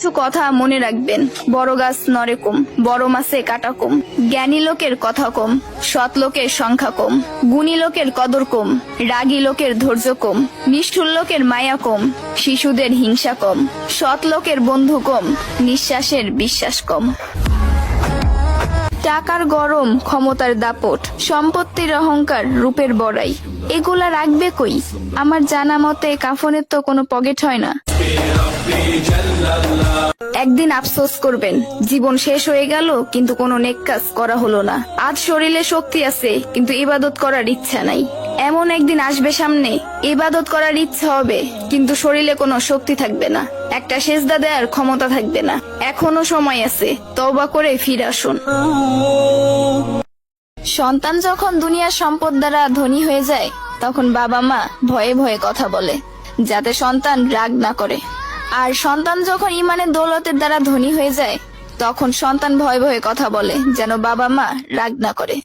কিছু কথা মনে রাখবেন। বড় গাছ নড়ে কম, বড় মাছে কাটা কম। জ্ঞানী লোকের কথা কম, সৎ লোকের সংখ্যা কম। গুণী লোকের কদর কম, রাগী লোকের ধৈর্য কম। নিষ্ঠুর লোকের মায়া কম, শিশুদের হিংসা কম। সৎ লোকের বন্ধু কম, নিঃশ্বাসের বিশ্বাস কম। টাকার গরম, ক্ষমতার দাপট, সম্পত্তির অহংকার, রূপের বড়াই, এগুলা রাখবে কই? আমার জানা মতে কাফনের তো কোনো পকেট হয় না। একদিন আফসোস করবেন, জীবন শেষ হয়ে গেল কিন্তু কোনো নেক কাজ করা হলো না। আজ শরীরে শক্তি আছে কিন্তু ইবাদত করার ইচ্ছা নাই। এমন একদিন আসবে সামনে, ইবাদত করার ইচ্ছা হবে কিন্তু শরীরে কোনো শক্তি থাকবে না, একটা সেজদা দেওয়ার ক্ষমতা থাকবে না। এখনো সময় আছে, তওবা করে ফিরে আসুন। সন্তান যখন দুনিয়ার সম্পদ দ্বারা ধনী হয়ে যায়, তখন বাবা মা ভয়ে ভয়ে কথা বলে যাতে সন্তান রাগ না করে। আর সন্তান যখন ইমানের দৌলতের দ্বারা ধনী হয়ে যায়, তখন সন্তান ভয়ে ভয়ে কথা বলে যেন বাবা মা রাগ না করে।